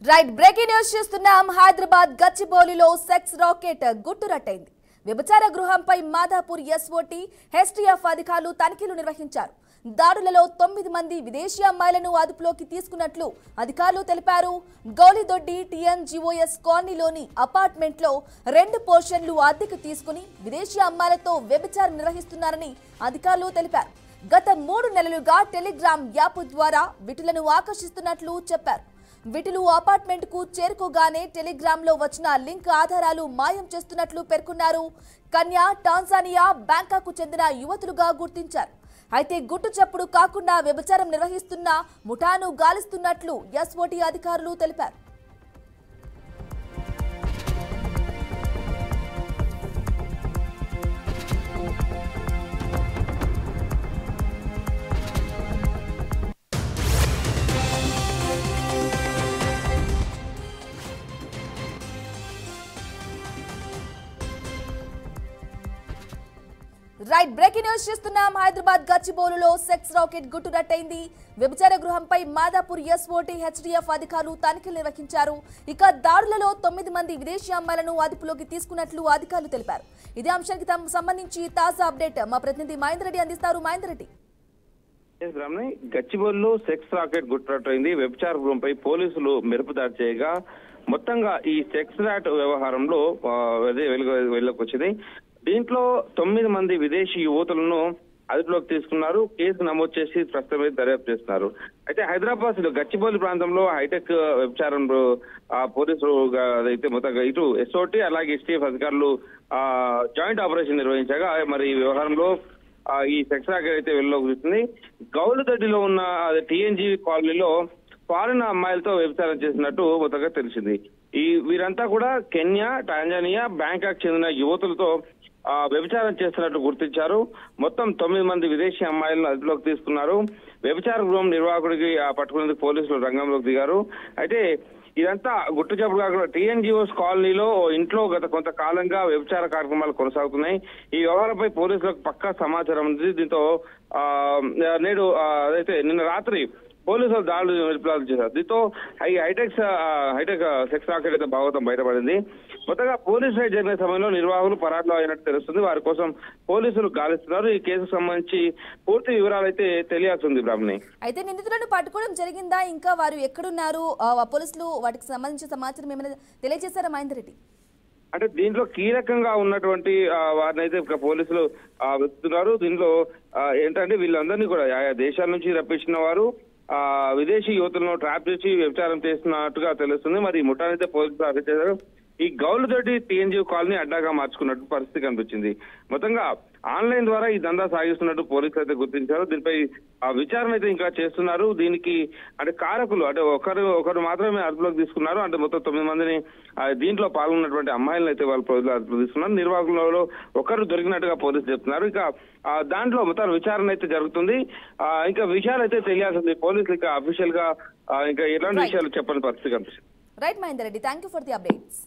Right breaking news చూస్తున్నాం. హైదరాబాద్ గచ్చిబౌలిలో sex racket గుట్టురట్టయింది. వ్యభిచార గృహంపై మాదాపూర్ ఎస్ఓటీ హెచ్టీఎఫ్ అధికారులు తనిఖీలు నిర్వహించారు. దాడులలో 9 మంది విదేశీ అమ్మాయిలను అదుపులోకి తీసుకున్నట్లు అధికారులు తెలిపారు. గౌలిదొడ్డి టీఎన్జీఓఎస్ కాలనీలోని అపార్ట్మెంట్లో 2 పోర్షన్లు అద్దెకు తీసుకుని విదేశీ అమ్మాయిలతో వ్యభిచారం నిర్వహిస్తున్నారని అధికారులు తెలిపారు. గత 3 నెలలుగా టెలిగ్రామ్ యాప్ ద్వారా విటులను ఆకర్షిస్తున్నట్లు చెప్పారు. విటులు అపార్ట్మెంట్ కు చేరుకోగానే టెలిగ్రామ్ లో వచ్చిన లింక్ ఆధారాలు మాయం చేస్తున్నట్లు పేర్కొన్నారు. కన్యా, టాంజానియా, బ్యాంకాక్ కు చెందిన యువతులుగా గుర్తించారు. అయితే గుట్టు చప్పుడు కాకుండా వ్యభిచారం నిర్వహిస్తున్న ముఠాను గాలిస్తున్నట్లు ఎస్ఓటీ అధికారులు తెలిపారు. రైట్ బ్రేకింగ్ న్యూస్ చూస్తున్నాం. హైదరాబాద్ గచ్చిబౌలిలో సెక్స్ రాకెట్ గుట్టురట్టయింది. వ్యభిచార గృహంపై మాదాపూర్ ఎస్ఓటీ హెచ్టీఎఫ్ అధికారులు తనిఖీలు నిర్వహించారు. ఇక దాడులలో 9 మంది విదేశీ అమ్మాయిలను అదుపులోకి తీసుకున్నట్లు అధికారులు తెలిపారు. ఇదే అంశానికి సంబంధించి తాజా అప్డేట్ మా ప్రతినిధి మహేందర్ రెడ్డి అందిస్తారు. మహేందర్ రెడ్డి, గచ్చిబౌలిలో సెక్స్ రాకెట్ గుట్టురట్టయింది. వ్యభిచార గృహంపై పోలీసులు మెరుపు దాడి చేయగా మొత్తంగా ఈ సెక్స్ రాట్ వ్యవహారంలో వెళ్ళకొచ్చింది. దీంట్లో 9 మంది విదేశీ యువతులను అదుపులోకి తీసుకున్నారు. కేసు నమోదు చేసి ప్రస్తుతం దర్యాప్తు చేస్తున్నారు. అయితే హైదరాబాద్ గచ్చిబౌలి ప్రాంతంలో హైటెక్ వ్యభిచారం పోలీసులు అయితే మొత్తంగా ఇటు ఎస్ఓటీ అలాగే ఎస్టీఎఫ్ అధికారులు జాయింట్ ఆపరేషన్ నిర్వహించగా మరి ఈ వ్యవహారంలో ఈ సెక్స్ రాకెట్ అయితే వెలుగులోకి వస్తుంది. గౌలిదొడ్డిలో ఉన్న టీఎన్జీ కాలనీలో ఫారిన్ అమ్మాయిలతో వ్యభిచారం చేసినట్టు మొత్తంగా తెలిసింది. వీరంతా కూడా కెన్యా, టాంజానియా, బ్యాంకాక్ చెందిన యువతులతో వ్యభిచారం చేస్తున్నట్టు గుర్తించారు. మొత్తం 9 మంది విదేశీ అమ్మాయిలను అదుపులోకి తీసుకున్నారు. వ్యభిచార గృహం నిర్వాహకుడికి పట్టుకునేందుకు పోలీసులు రంగంలోకి దిగారు. అయితే ఇదంతా గుట్టు చప్పుడు కాకుండా టీఎన్జీఓస్ కాలనీలో ఇంట్లో గత కొంతకాలంగా వ్యభిచార కార్యక్రమాలు కొనసాగుతున్నాయి. ఈ వ్యవహారంపై పోలీసులకు పక్కా సమాచారం ఉంది. దీంతో నేడు అదైతే నిన్న రాత్రి పోలీసులు దాడులు నిలుపుదల చేశారు. దీంతో హైటెక్ సెక్స్ రాకెట్ అయితే భాగవతం బయటపడింది. మొత్తంగా పోలీసు రైడ్ జరిగిన సమయంలో నిర్వాహకులు పరారులో అయినట్టు తెలుస్తుంది. వారి కోసం పోలీసులు గాలిస్తున్నారు. ఈ కేసుకు సంబంధించి పూర్తి వివరాలు అయితే తెలియాల్సింది. బ్రాహ్మణి, అయితే నిందితులను పట్టుకోవడం జరిగిందా? ఇంకా వారు ఎక్కడున్నారు? పోలీసులు వాటికి సంబంధించిన సమాచారం ఏమైనా తెలియజేశారా మహేందర్ రెడ్డి? అంటే దీంట్లో కీలకంగా ఉన్నటువంటి వారిని అయితే పోలీసులు వెతుకుతున్నారు. దీంట్లో ఏంటంటే వీళ్ళందరినీ కూడా ఆయా దేశాల నుంచి రప్పించిన వారు విదేశీ యువతులను ట్రాప్ చేసి వ్యభిచారం చేస్తున్నట్టుగా తెలుస్తుంది. మరి ఈ ముఠానైతే పోలీసులు అరెస్ట్ చేశారు. ఈ గౌలిదొడ్డి టీఎన్జీ కాలనీ అడ్డాగా మార్చుకున్నట్టు పరిస్థితి కనిపించింది. మొత్తంగా ఆన్లైన్ ద్వారా ఈ దందా సాగిస్తున్నట్టు పోలీసులు అయితే గుర్తించారు. దీనిపై విచారణ అయితే ఇంకా చేస్తున్నారు. దీనికి అంటే కారకులు అంటే ఒకరు మాత్రమే అదుపులోకి తీసుకున్నారు. అంటే మొత్తం 9 మందిని దీంట్లో పాల్గొన్నటువంటి అమ్మాయిలను అయితే వాళ్ళు పోలీసులు అదుపులోకి తీసుకున్నారు. నిర్వాహకులలో ఒకరు దొరికినట్టుగా పోలీసులు చెప్తున్నారు. ఇక దాంట్లో మొత్తం విచారణ అయితే జరుగుతుంది. ఇంకా విషయాలు అయితే తెలియాల్సింది. పోలీసులు ఇంకా అఫీషియల్ గా ఇంకా ఎలాంటి విషయాలు చెప్పని పరిస్థితి కనిపిస్తుంది. Right Mahender Reddy, thank you for the updates.